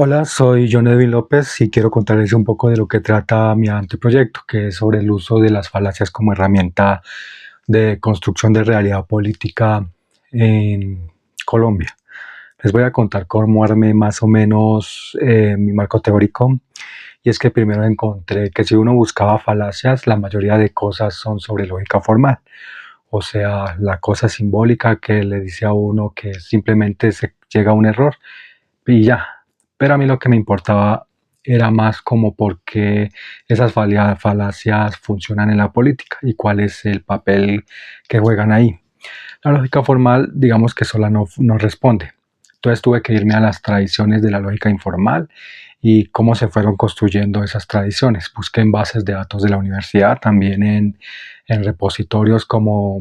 Hola, soy John Edwin López y quiero contarles un poco de lo que trata mi anteproyecto, que es sobre el uso de las falacias como herramienta de construcción de realidad política en Colombia. Les voy a contar cómo armé más o menos mi marco teórico. Y es que primero encontré que si uno buscaba falacias, la mayoría de cosas son sobre lógica formal. O sea, la cosa simbólica que le dice a uno que simplemente se llega a un error y ya. Pero a mí lo que me importaba era más como por qué esas falacias funcionan en la política y cuál es el papel que juegan ahí. La lógica formal, digamos que sola no responde. Entonces tuve que irme a las tradiciones de la lógica informal y cómo se fueron construyendo esas tradiciones. Busqué en bases de datos de la universidad, también en repositorios como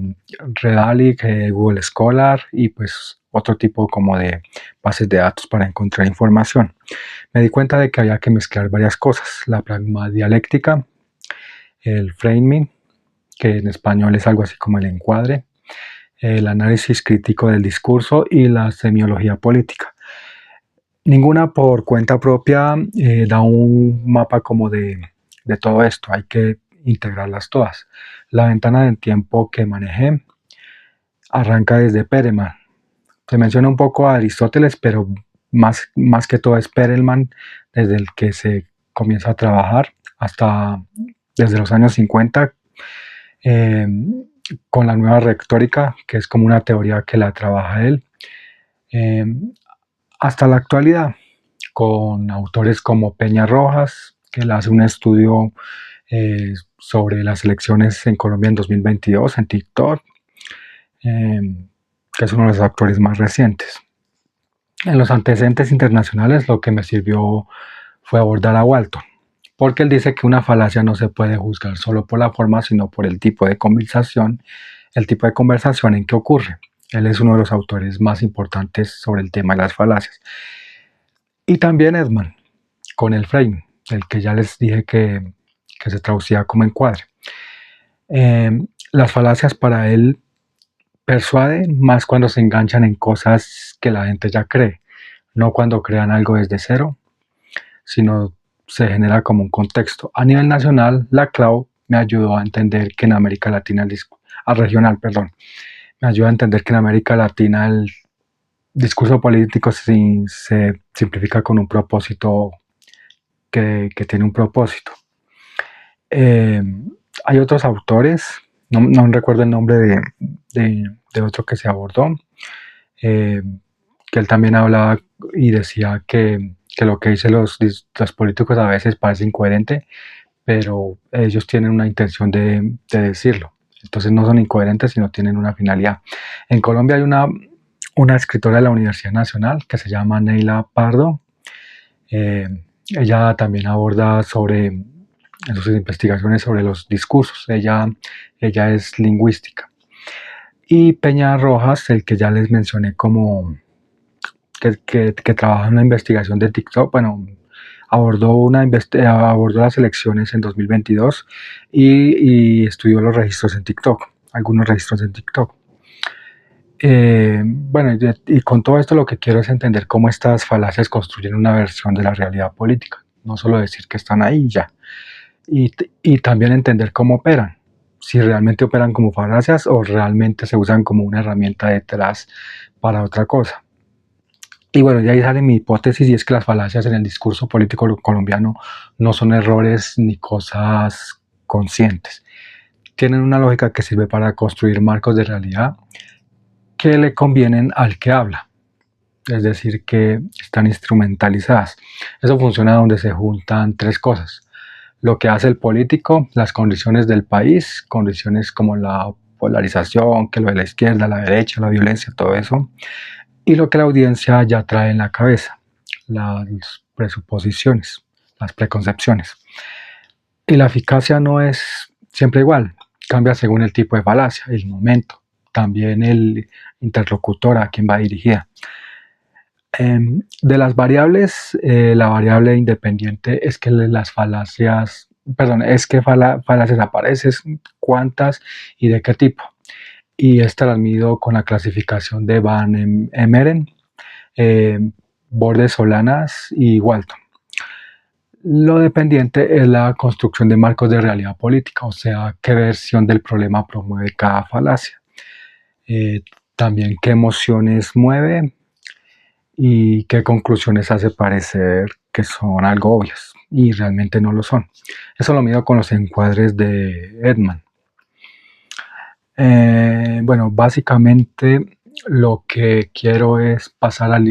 Redalyc, Google Scholar y pues otro tipo como de bases de datos para encontrar información. Me di cuenta de que había que mezclar varias cosas, la pragma dialéctica, el framing, que en español es algo así como el encuadre, el análisis crítico del discurso y la semiología política. Ninguna por cuenta propia da un mapa como de todo esto, hay que integrarlas todas. La ventana del tiempo que manejé arranca desde Perelman. Se menciona un poco a Aristóteles, pero más que todo es Perelman desde el que se comienza a trabajar hasta desde los años 50 eh, con la nueva retórica, que es como una teoría que la trabaja él, eh, hasta la actualidad, con autores como Peña Rojas, que él hace un estudio sobre las elecciones en Colombia en 2022 en TikTok, eh, que es uno de los autores más recientes. En los antecedentes internacionales lo que me sirvió fue abordar a Walton, porque él dice que una falacia no se puede juzgar solo por la forma, sino por el tipo de conversación en que ocurre. Él es uno de los autores más importantes sobre el tema de las falacias. Y también Edman, con el frame, el que ya les dije que se traducía como encuadre. Eh, las falacias para él persuaden más cuando se enganchan en cosas que la gente ya cree, no cuando crean algo desde cero, sino se genera como un contexto. A nivel nacional, la cloud me ayudó a entender que en América Latina, regional, perdón, me ayuda a entender que en América Latina el discurso político se simplifica con un propósito que tiene un propósito. Eh, hay otros autores, no recuerdo el nombre de otro que se abordó, eh, que él también hablaba y decía que lo que dicen los políticos a veces parece incoherente, pero ellos tienen una intención de decirlo. Entonces no son incoherentes, sino tienen una finalidad. En Colombia hay una escritora de la Universidad Nacional que se llama Neila Pardo. Eh, ella también aborda en sus investigaciones sobre los discursos. Ella es lingüística. Y Peña Rojas, el que ya les mencioné como que trabaja en una investigación de TikTok, bueno, abordó las elecciones en 2022 y estudió los registros en TikTok, algunos registros en TikTok. Bueno, y con todo esto lo que quiero es entender cómo estas falacias construyen una versión de la realidad política, no solo decir que están ahí y ya, y también entender cómo operan, si realmente operan como falacias o realmente se usan como una herramienta detrás para otra cosa. Y bueno, de ahí sale mi hipótesis y es que las falacias en el discurso político colombiano no son errores ni cosas conscientes. Tienen una lógica que sirve para construir marcos de realidad que le convienen al que habla, es decir, que están instrumentalizadas. Eso funciona donde se juntan tres cosas: lo que hace el político, las condiciones del país, condiciones como la polarización, que lo de la izquierda, la derecha, la violencia, todo eso, y lo que la audiencia ya trae en la cabeza, las presuposiciones, las preconcepciones. Y la eficacia no es siempre igual, cambia según el tipo de falacia, el momento, también el interlocutor a quien va dirigida. De las variables, la variable independiente es que las falacias, perdón, es que falacias aparecen, cuántas y de qué tipo. Y esta la mido con la clasificación de Van Emeren. Bordes Solanas y Walton. Lo dependiente es la construcción de marcos de realidad política, o sea, qué versión del problema promueve cada falacia. Eh, También qué emociones mueve y qué conclusiones hace parecer que son algo obvias y realmente no lo son. Eso lo mido con los encuadres de Edman. Bueno, básicamente lo que quiero es pasar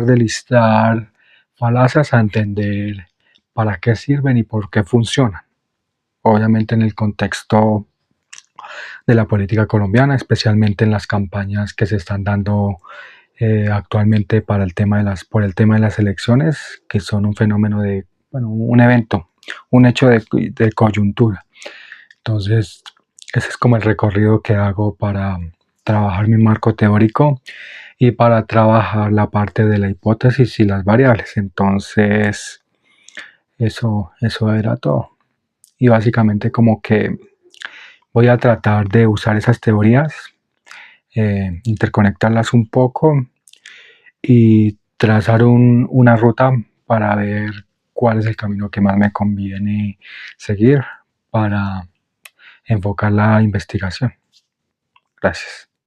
de listar falacias a entender para qué sirven y por qué funcionan. Obviamente en el contexto de la política colombiana, especialmente en las campañas que se están dando actualmente para por el tema de las elecciones, que son un fenómeno bueno, un evento, un hecho de coyuntura. Entonces, ese es como el recorrido que hago para trabajar mi marco teórico y para trabajar la parte de la hipótesis y las variables. Entonces, eso era todo. Y básicamente como que voy a tratar de usar esas teorías, interconectarlas un poco y trazar una ruta para ver cuál es el camino que más me conviene seguir para enfocar la investigación. Gracias.